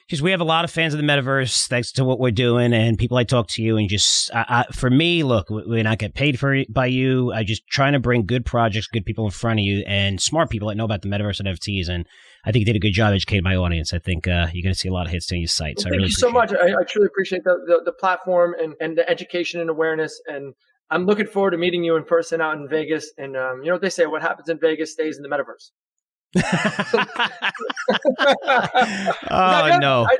Because we have a lot of fans of the metaverse thanks to what we're doing, and people I talk to you, and just for me, look, we not get paid by you. I just trying to bring good projects, good people in front of you, and smart people that know about the metaverse and NFTs. And I think you did a good job educating my audience. I think you're going to see a lot of hits on your site. So thank you so much. I truly appreciate the platform and the education and awareness. And I'm looking forward to meeting you in person out in Vegas. And you know what they say, what happens in Vegas stays in the metaverse. Oh no! I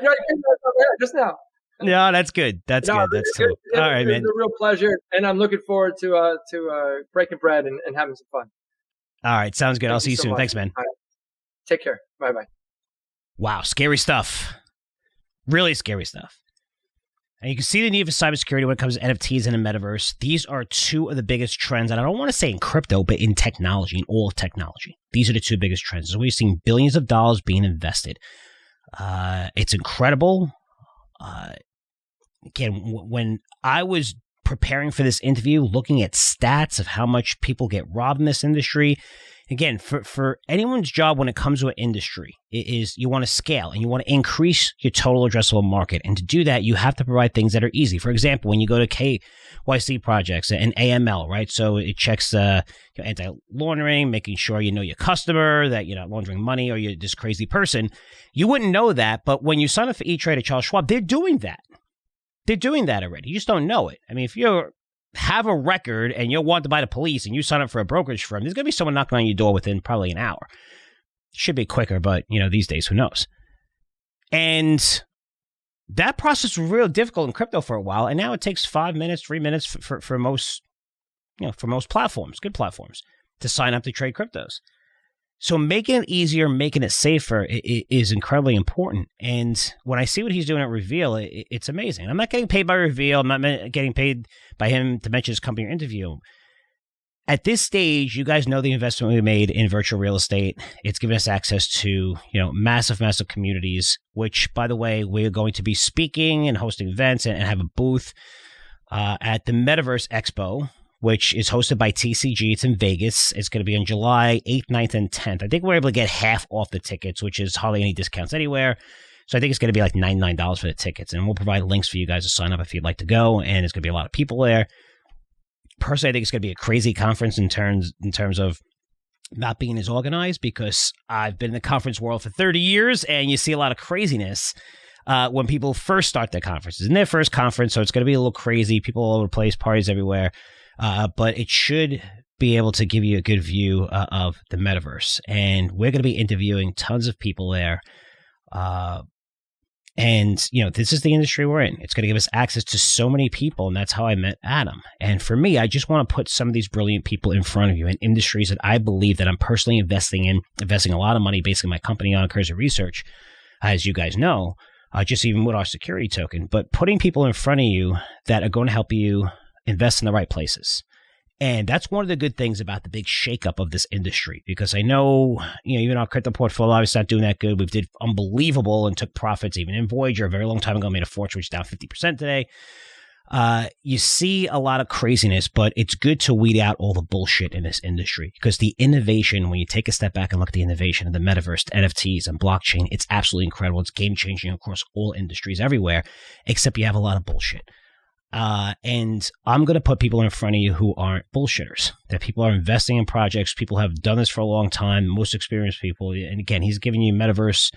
just now. No, that's good. That's good. That's cool. All right, man. It's a real pleasure, and I'm looking forward to breaking bread and having some fun. All right, sounds good. I'll see you soon. Thanks, man. Right. Take care. Bye bye. Wow, scary stuff. Really scary stuff. And you can see the need for cybersecurity when it comes to NFTs and the metaverse. These are two of the biggest trends, and I don't want to say in crypto, but in technology, in all of technology. These are the two biggest trends. So we're seeing billions of dollars being invested. It's incredible. Again, when I was preparing for this interview, looking at stats of how much people get robbed in this industry, again, for anyone's job when it comes to an industry, it is you want to scale and you want to increase your total addressable market. And to do that, you have to provide things that are easy. For example, when you go to KYC projects and AML, right? So it checks anti-laundering, making sure you know your customer, that you're not laundering money or you're this crazy person. You wouldn't know that, but when you sign up for E-Trade at Charles Schwab, they're doing that. They're doing that already. You just don't know it. I mean, if you have a record and you're wanted by the police and you sign up for a brokerage firm, there's going to be someone knocking on your door within probably an hour. It should be quicker, but, these days, who knows? And that process was real difficult in crypto for a while, and now it takes 5 minutes, 3 minutes for most, for most platforms, good platforms, to sign up to trade cryptos. So making it easier, making it safer is incredibly important. And when I see what he's doing at Reveal, it's amazing. I'm not getting paid by Reveal. I'm not getting paid by him to mention his company or interview. At this stage, you guys know the investment we made in virtual real estate. It's given us access to, massive, massive communities, which, by the way, we're going to be speaking and hosting events and have a booth at the Metaverse Expo, which is hosted by TCG. It's in Vegas. It's going to be on July 8th, 9th, and 10th. I think we're able to get half off the tickets, which is hardly any discounts anywhere. So I think it's going to be like $99 for the tickets. And we'll provide links for you guys to sign up if you'd like to go. And there's going to be a lot of people there. Personally, I think it's going to be a crazy conference in terms of not being as organized, because I've been in the conference world for 30 years and you see a lot of craziness when people first start their conferences. In their first conference, so it's going to be a little crazy, people all over the place, parties everywhere, but it should be able to give you a good view of the metaverse. And we're going to be interviewing tons of people there. And, this is the industry we're in. It's going to give us access to so many people, and that's how I met Adam. And for me, I just want to put some of these brilliant people in front of you in industries that I believe that I'm personally investing a lot of money, basically my company on Curzio Research, as you guys know, just even with our security token, but putting people in front of you that are going to help you invest in the right places. And that's one of the good things about the big shakeup of this industry, because I know, even our crypto portfolio, obviously not doing that good. We did unbelievable and took profits even in Voyager a very long time ago, made a fortune, which is down 50% today. You see a lot of craziness, but it's good to weed out all the bullshit in this industry, because the innovation, when you take a step back and look at the innovation of the metaverse, NFTs and blockchain, it's absolutely incredible. It's game changing across all industries everywhere, except you have a lot of bullshit. And I'm going to put people in front of you who aren't bullshitters, that people are investing in projects. People have done this for a long time, most experienced people. And again, he's giving you metaverse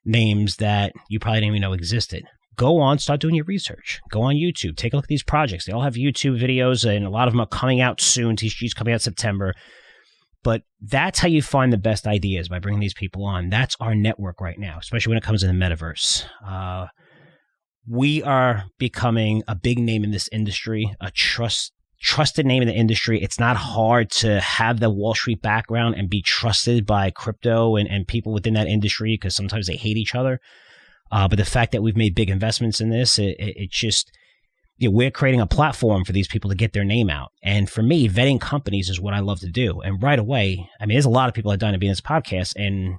names that you probably didn't even know existed. Go on, start doing your research. Go on YouTube, take a look at these projects. They all have YouTube videos, and a lot of them are coming out soon. TCG's coming out September. But that's how you find the best ideas, by bringing these people on. That's our network right now, especially when it comes to the metaverse. We are becoming a big name in this industry, a trusted name in the industry. It's not hard to have the Wall Street background and be trusted by crypto and people within that industry, because sometimes they hate each other. But the fact that we've made big investments in this, it just, we're creating a platform for these people to get their name out. And for me, vetting companies is what I love to do. And right away, there's a lot of people that done to be in this podcast, and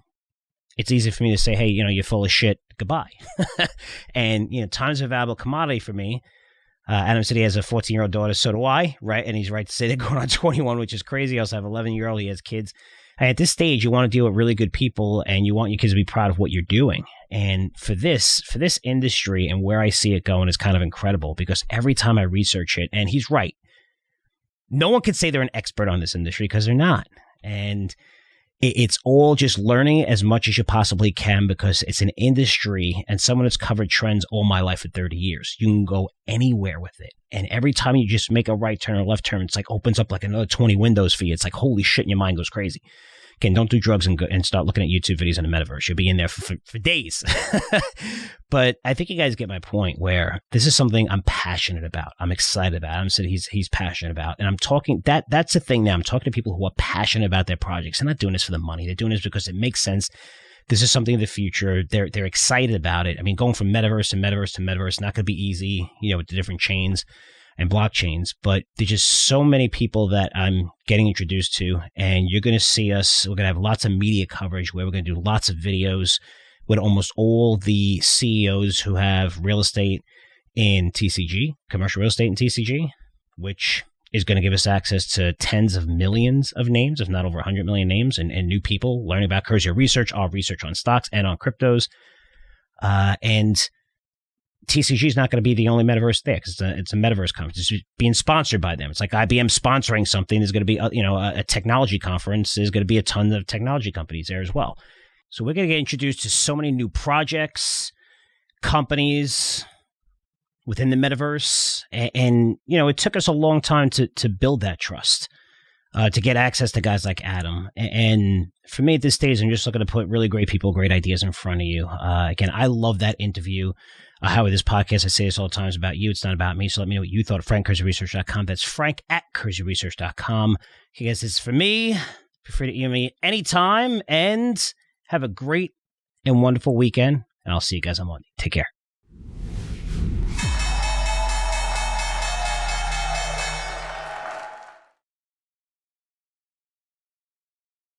it's easy for me to say, hey, you're full of shit, goodbye. And, time is a valuable commodity for me. Adam said he has a 14-year-old daughter, so do I, right? And he's right to say they're going on 21, which is crazy. I also have an 11-year-old, he has kids. And at this stage, you want to deal with really good people, and you want your kids to be proud of what you're doing. And for this industry and where I see it going is kind of incredible, because every time I research it, and he's right, no one can say they're an expert on this industry, because they're not. And it's all just learning as much as you possibly can, because it's an industry, and someone that's covered trends all my life for 30 years. You can go anywhere with it. And every time you just make a right turn or left turn, it's like opens up like another 20 windows for you. It's like, holy shit, and your mind goes crazy. Again, don't do drugs and start looking at YouTube videos in the metaverse. You'll be in there for days. But I think you guys get my point, where this is something I'm passionate about. I'm excited about. Adam said he's passionate about. And I'm talking, that's the thing now. I'm talking to people who are passionate about their projects. They're not doing this for the money. They're doing this because it makes sense. This is something in the future. They're excited about it. Going from metaverse to metaverse to metaverse, not going to be easy, with the different chains and blockchains, but there's just so many people that I'm getting introduced to, and you're going to see us. We're going to have lots of media coverage where we're going to do lots of videos with almost all the CEOs who have real estate in TCG, commercial real estate in TCG, which is going to give us access to tens of millions of names, if not over 100 million names, and new people learning about Curzio Research, our research on stocks and on cryptos. And TCG is not going to be the only metaverse there, because it's a metaverse conference. It's being sponsored by them. It's like IBM sponsoring something. There's going to be a technology conference. There's going to be a ton of technology companies there as well. So we're going to get introduced to so many new projects, companies within the metaverse. And it took us a long time to build that trust, to get access to guys like Adam. And for me at this stage, I'm just looking to put really great people, great ideas in front of you. Again, I love that interview. How with this podcast, I say this all the time, is about you. It's not about me. So let me know what you thought at frankcurzioresearch.com. That's frank@curzioresearch.com. Okay, guys, this is for me. Feel free to email me anytime, and have a great and wonderful weekend. And I'll see you guys on Monday. Take care.